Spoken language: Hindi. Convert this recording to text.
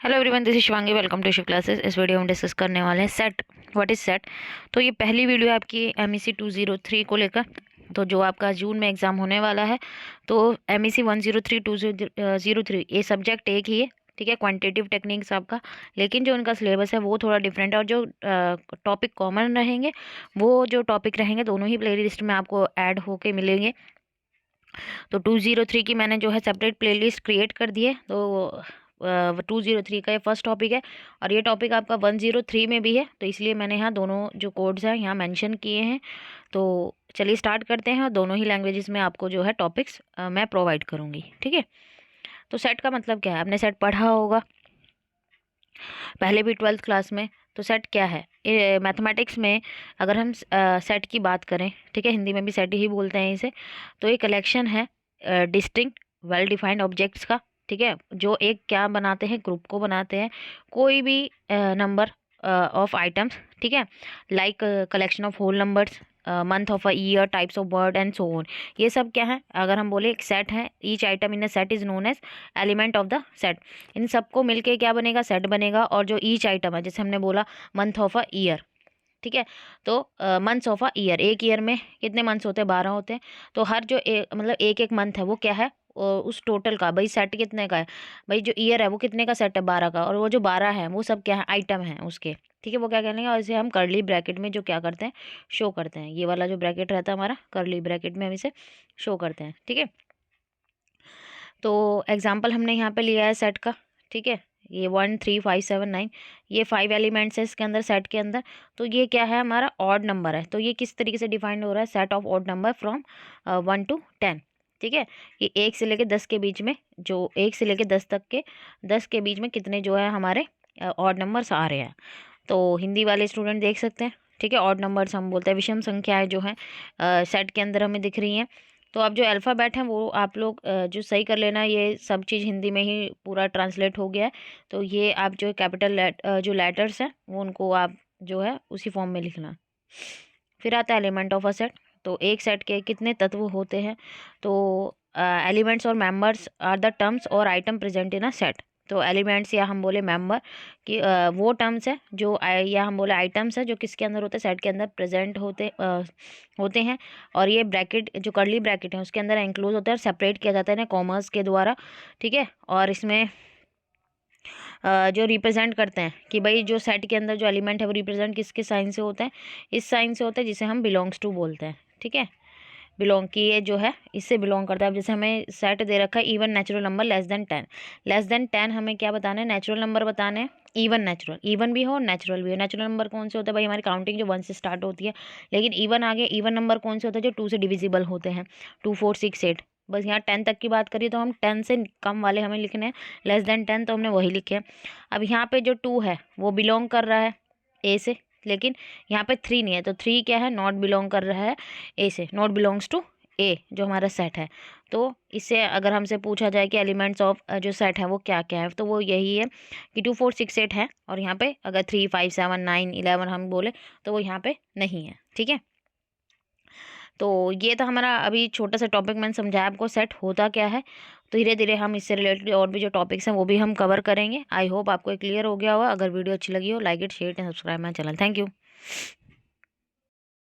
Hello everyone, this is Shivangi. Welcome to Shiv classes. इस वीडियो में डिस्कस करने वाले हैं सेट। What is set? तो ये पहली वीडियो है आपकी MEC 203 को लेकर। तो जो आपका जून में एग्ज़ाम होने वाला है, तो MEC 103 2003 ये सब्जेक्ट एक ही है, ठीक है, क्वांटिटेटिव टेक्निक्स आपका। लेकिन जो उनका सिलेबस है वो थोड़ा डिफरेंट है, और जो टॉपिक कॉमन रहेंगे वो जो टॉपिक रहेंगे दोनों ही प्ले लिस्ट में आपको ऐड होके मिलेंगे। तो 203 की मैंने जो है सेपरेट प्लेलिस्ट क्रिएट कर दी है। तो 203 का ये फर्स्ट टॉपिक है, और ये टॉपिक आपका 103 में भी है, तो इसलिए मैंने यहाँ दोनों जो कोड्स हैं यहाँ मेंशन किए हैं। तो चलिए स्टार्ट करते हैं, और दोनों ही लैंग्वेजेस में आपको जो है टॉपिक्स मैं प्रोवाइड करूँगी, ठीक है। तो सेट का मतलब क्या है? आपने सेट पढ़ा होगा पहले भी 12th क्लास में। तो सेट क्या है? मैथमेटिक्स में अगर हम सेट की बात करें, ठीक है, हिंदी में भी सेट ही बोलते हैं इसे। तो ये कलेक्शन है डिस्टिंक्ट वेल डिफाइंड ऑब्जेक्ट्स का, ठीक है, जो एक क्या बनाते हैं, ग्रुप को बनाते हैं, कोई भी नंबर ऑफ आइटम्स, ठीक है, like collection of whole numbers, month of a year, types of word and so on. ये सब क्या है? अगर हम बोले एक सेट है, each item in a set is known as element of the set. इन सबको मिलके क्या बनेगा? सेट बनेगा। और जो ईच आइटम है, जैसे हमने बोला मंथ ऑफ अ ईयर, ठीक है, तो मंथ्स ऑफ अ ईयर, एक ईयर में कितने मंथ्स होते हैं? 12 होते हैं। तो हर जो मतलब एक एक मंथ है वो क्या है? उस टोटल का भाई सेट कितने का है? भाई जो ईयर है वो कितने का सेट है? 12 का। और वो जो 12 है वो सब क्या है? आइटम है उसके, ठीक है, वो क्या कहने, और इसे हम करली ब्रैकेट में जो क्या करते हैं, शो करते हैं। ये वाला जो ब्रैकेट रहता है हमारा, करली ब्रैकेट में हम इसे शो करते हैं, ठीक है। तो एग्जाम्पल हमने यहाँ पे लिया है सेट का, ठीक है। ये 1 3 5 7 9, ये 5 एलिमेंट्स है इसके अंदर, सेट के अंदर। तो ये क्या है? हमारा ऑड नंबर है। तो ये किस तरीके से डिफाइंड हो रहा है? Set of odd number from 1 to 10, ठीक है। ये 1 से लेके 10 के बीच में, जो 1 से लेके 10 तक के, 10 के बीच में कितने जो है हमारे ऑड नंबर्स आ रहे हैं। तो हिंदी वाले स्टूडेंट देख सकते हैं, ठीक है। ऑड नंबर्स हम बोलते हैं विषम संख्याएं जो हैं सेट के अंदर हमें दिख रही हैं। तो अब जो अल्फ़ाबेट हैं वो आप लोग जो सही कर लेना, ये सब चीज़ हिंदी में ही पूरा ट्रांसलेट हो गया है। तो ये आप जो कैपिटल जो लेटर्स हैं वो उनको आप जो है उसी फॉर्म में लिखना। फिर आता है एलिमेंट ऑफ अ सेट। तो एक सेट के कितने तत्व होते हैं? तो एलिमेंट्स और मेंबर्स आर द टर्म्स और item present in a set. तो एलिमेंट्स या हम बोले मेंबर कि वो टर्म्स है जो या हम बोले आइटम्स है जो किसके अंदर होते हैं? सेट के अंदर प्रेजेंट होते हैं। और ये ब्रैकेट, जो कर्ली ब्रैकेट है, उसके अंदर इंक्लूड होते हैं और सेपरेट किया जाता है ना कॉमर्स के द्वारा, ठीक है। और इसमें जो रिप्रेजेंट करते हैं कि भाई जो सेट के अंदर जो एलिमेंट है वो रिप्रेजेंट किसके साइन से होता है? इस साइन से होता है जिसे हम बिलोंग्स टू बोलते हैं, ठीक है। बिलोंग की ये जो है इससे बिलोंग करता है। अब जैसे हमें सेट दे रखा है even natural number less than 10। Less than 10 हमें क्या बताना है? नेचुरल नंबर बताने हैं। इवन नेचुरल, इवन भी हो और नेचुरल भी हो। नेचुरल नंबर कौन से होता है भाई? हमारी काउंटिंग जो 1 से स्टार्ट होती है। लेकिन इवन आगे इवन नंबर कौन से होते हैं? जो 2 से डिविजिबल होते हैं, 2 4 6 8। बस यहाँ 10 तक की बात करिए तो हम 10 से कम वाले हमें लिखने हैं। लेस देन 10 तो हमने वही लिखे हैं। अब यहाँ पे जो 2 है वो बिलोंग कर रहा है ए से, लेकिन यहाँ पे 3 नहीं है। तो 3 क्या है? नॉट बिलोंग कर रहा है ए से, नॉट बिलोंग्स टू ए जो हमारा सेट है। तो इससे अगर हमसे पूछा जाए कि एलिमेंट्स ऑफ जो सेट है वो क्या क्या है, तो वो यही है कि 2 4 6 8 है। और यहाँ पे अगर 3 5 7 9 11 हम बोले तो वो यहाँ पे नहीं है, ठीक है। तो ये था हमारा अभी छोटा सा टॉपिक, मैंने समझाया आपको सेट होता क्या है। तो धीरे धीरे हम इससे रिलेटेड और भी जो टॉपिक्स हैं वो भी हम कवर करेंगे। आई होप आपको क्लियर हो गया होगा। अगर वीडियो अच्छी लगी हो, like it, share and subscribe my channel. Thank you.